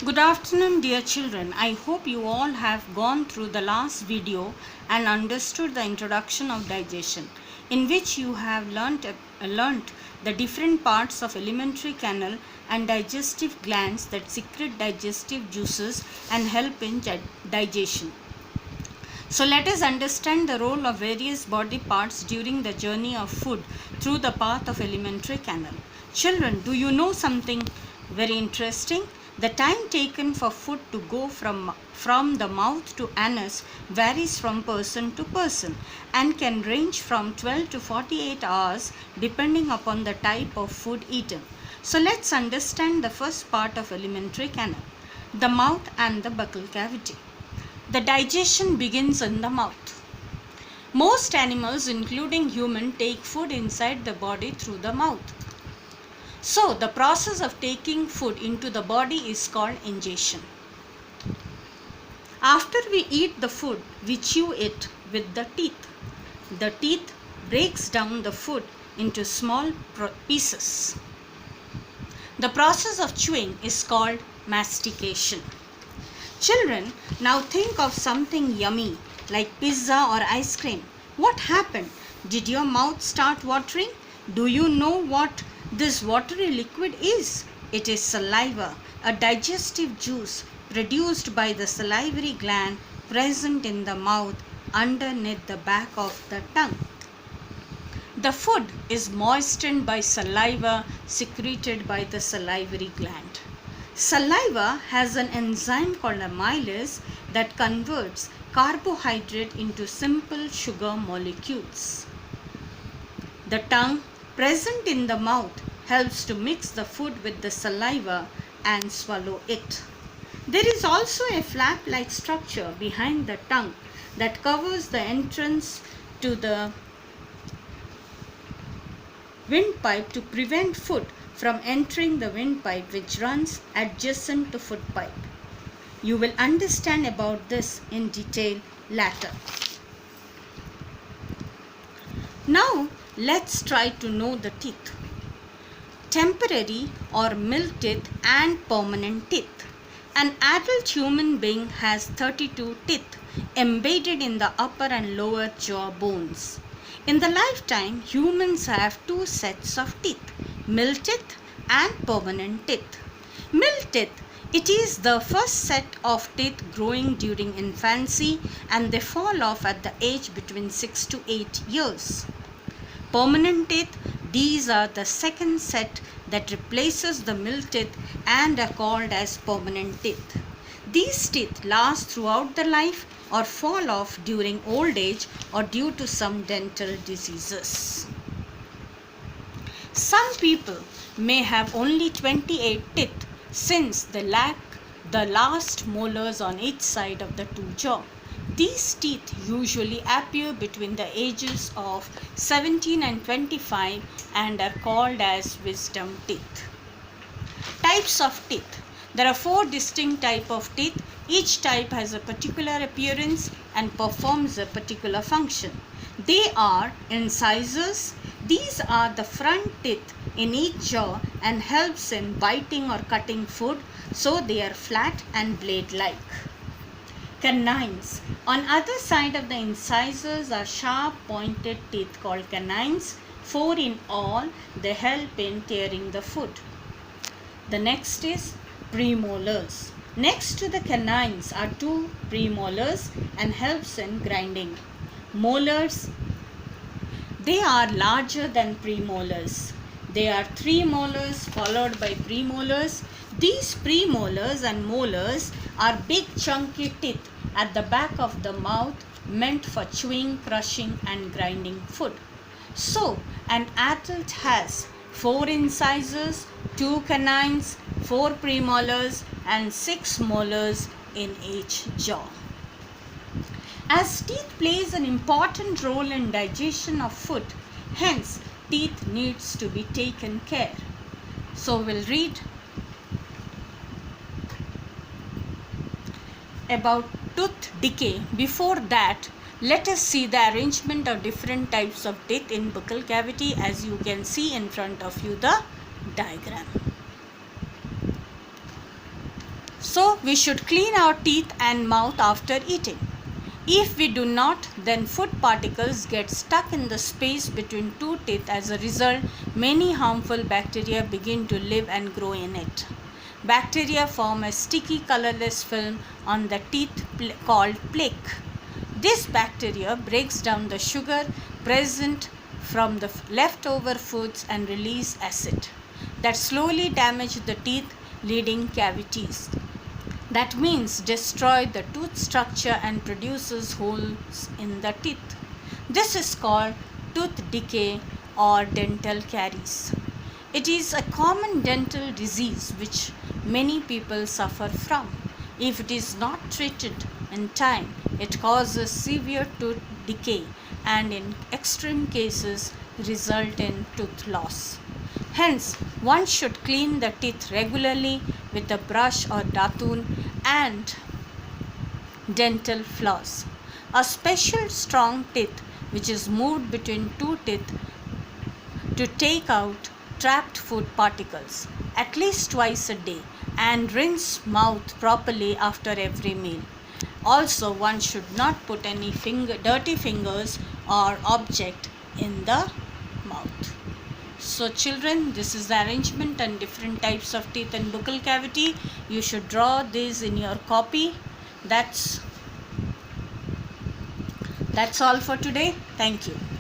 Good afternoon, dear children. I hope you all have gone through the last video and understood the introduction of digestion, in which you have learnt the different parts of alimentary canal and digestive glands that secrete digestive juices and help in digestion. So let us understand the role of various body parts during the journey of food through the path of alimentary canal. Children, do you know something very interesting? The time taken for food to go from the mouth to anus varies from person to person and can range from 12 to 48 hours depending upon the type of food eaten. So let's understand the first part of alimentary canal, the mouth and the buccal cavity. The digestion begins in the mouth. Most animals, including human, take food inside the body through the mouth. So, the process of taking food into the body is called ingestion. After we eat the food, we chew it with the teeth. The teeth breaks down the food into small pieces. The process of chewing is called mastication. Children, now think of something yummy like pizza or ice cream. What happened? Did your mouth start watering? Do you know what this watery liquid is? It is saliva, a digestive juice produced by the salivary gland present in the mouth underneath the back of the tongue. The food is moistened by saliva secreted by the salivary gland. Saliva has an enzyme called amylase that converts carbohydrate into simple sugar molecules. The tongue present in the mouth helps to mix the food with the saliva and swallow it. There is also a flap-like structure behind the tongue that covers the entrance to the windpipe to prevent food from entering the windpipe, which runs adjacent to food pipe. You will understand about this in detail later. Now let's try to know the teeth. Temporary or milk teeth and permanent teeth. An adult human being has 32 teeth embedded in the upper and lower jaw bones. In the lifetime, humans have two sets of teeth, milk teeth and permanent teeth. Milk teeth, it is the first set of teeth growing during infancy and they fall off at the age between 6 to 8 years. Permanent teeth, these are the second set that replaces the milk teeth and are called as permanent teeth. These teeth last throughout the life or fall off during old age or due to some dental diseases. Some people may have only 28 teeth since they lack the last molars on each side of the two jaws. These teeth usually appear between the ages of 17 and 25 and are called as wisdom teeth. Types of teeth. There are 4 distinct types of teeth. Each type has a particular appearance and performs a particular function. They are incisors. These are the front teeth in each jaw and helps in biting or cutting food, so they are flat and blade-like. Canines. On other side of the incisors are sharp pointed teeth called canines. 4 in all. They help in tearing the food. The next is premolars. Next to the canines are 2 premolars and helps in grinding. Molars, they are larger than premolars. They are 3 molars followed by premolars. These premolars and molars are big chunky teeth at the back of the mouth meant for chewing, crushing and grinding food. So, an adult has 4 incisors, 2 canines, 4 premolars and 6 molars in each jaw. As teeth plays an important role in digestion of food, hence teeth needs to be taken care. So we'll read about tooth decay. Before that, let us see the arrangement of different types of teeth in buccal cavity, as you can see in front of you the diagram. So we should clean our teeth and mouth after eating. If we do not, then food particles get stuck in the space between two teeth. As a result, many harmful bacteria begin to live and grow in it. Bacteria form a sticky colorless film on the teeth called plaque. This bacteria breaks down the sugar present from the leftover foods and release acid that slowly damage the teeth, leading cavities. That means destroy the tooth structure and produces holes in the teeth. This is called tooth decay or dental caries. It is a common dental disease which many people suffer from. If it is not treated in time, it causes severe tooth decay and in extreme cases result in tooth loss. Hence, one should clean the teeth regularly with a brush or datun and dental floss. A special strong teeth which is moved between two teeth to take out trapped food particles at least twice a day and rinse mouth properly after every meal. Also, one should not put any dirty fingers or object in the mouth. So children, this is the arrangement and different types of teeth and buccal cavity. You should draw these in your copy. That's all for today. Thank you.